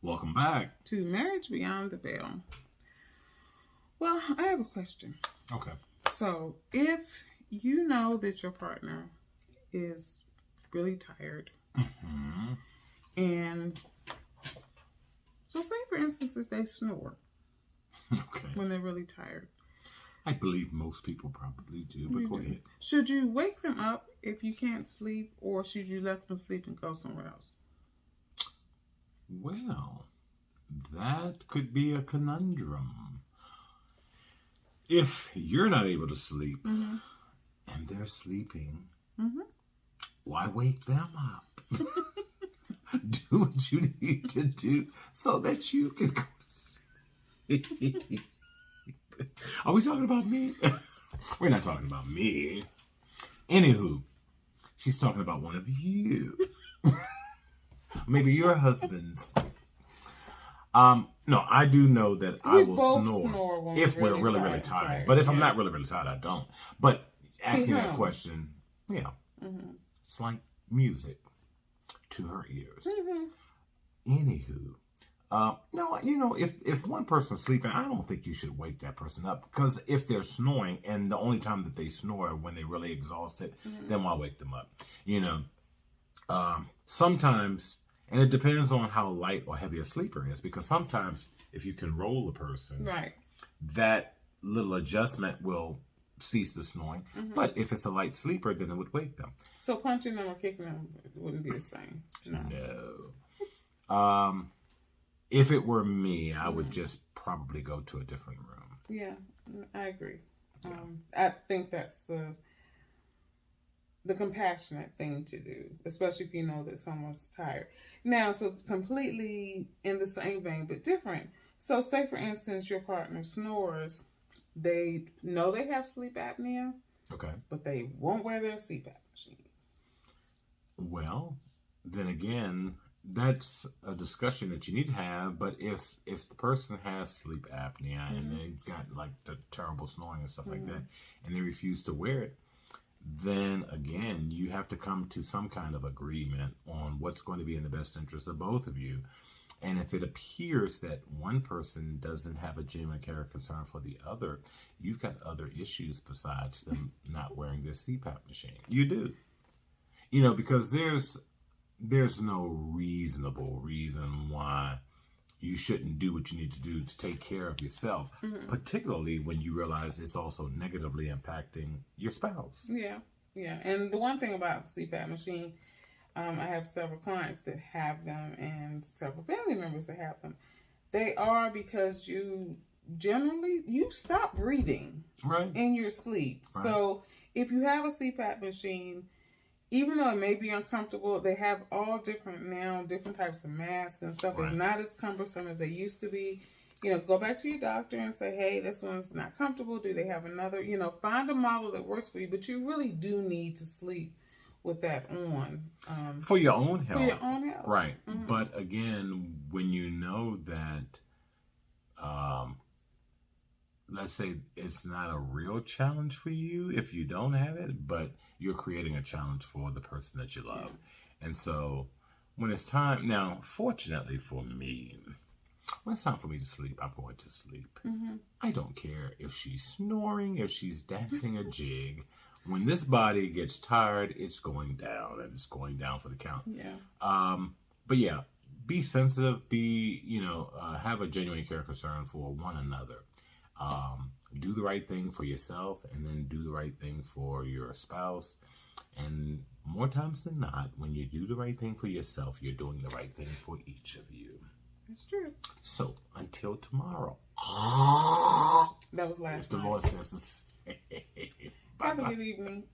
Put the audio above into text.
Welcome back to Marriage Beyond the Veil. Well, I have a question. Okay. So, if you know that your partner is really tired, and so say for instance if they snore when they're really tired. I believe most people probably do, but go ahead. Should you wake them up if you can't sleep, or should you let them sleep and go somewhere else? Well, that could be a conundrum. If you're not able to sleep and they're sleeping, why wake them up? Do what you need to do so that you can go to sleep. Are we talking about me? We're not talking about me. Anywho, she's talking about one of you. Maybe your husbands. No, I do know that I will snore if we're really tired. But if I'm not really tired, I don't. But asking that question, it's like music to her ears. Anywho, no, if one person's sleeping, I don't think you should wake that person up, because if they're snoring and the only time that they snore when they're really exhausted, then why wake them up? Sometimes, and it depends on how light or heavy a sleeper is, because sometimes if you can roll a person, that little adjustment will cease the snoring. But if it's a light sleeper, then it would wake them. So punching them or kicking them wouldn't be the same? No. If it were me, I would just probably go to a different room. Yeah, I agree. I think that's the compassionate thing to do, especially if you know that someone's tired. Now, so completely in the same vein, but different. So say, for instance, your partner snores. They know they have sleep apnea. Okay. But they won't wear their CPAP machine. Well, then again, that's a discussion that you need to have. But if the person has sleep apnea and they've got like the terrible snoring and stuff like that, and they refuse to wear it, then again, you have to come to some kind of agreement on what's going to be in the best interest of both of you. And if it appears that one person doesn't have a genuine care or concern for the other, you've got other issues besides them not wearing their CPAP machine. You do. Because there's no reasonable reason why you shouldn't do what you need to do to take care of yourself, particularly when you realize it's also negatively impacting your spouse. Yeah. And the one thing about the CPAP machine, I have several clients that have them and several family members that have them. They are because you stop breathing in your sleep. Right. So if you have a CPAP machine, even though it may be uncomfortable, they have all different types of masks and stuff. Right. They're not as cumbersome as they used to be. Go back to your doctor and say, hey, this one's not comfortable. Do they have another? Find a model that works for you. But you really do need to sleep with that on. For your own health. For your own health. Right. But again, when you know that, let's say it's not a real challenge for you if you don't have it, but you're creating a challenge for the person that you love. Yeah. And so when it's time, now, fortunately for me, when it's time for me to sleep, I'm going to sleep. I don't care if she's snoring, if she's dancing a jig. When this body gets tired, it's going down, and it's going down for the count. Yeah. But yeah, be sensitive, have a genuine care concern for one another. Do the right thing for yourself, and then do the right thing for your spouse. And more times than not, when you do the right thing for yourself, you're doing the right thing for each of you. That's true. So, until tomorrow. That was last night. The Lord says to say. Have a good evening.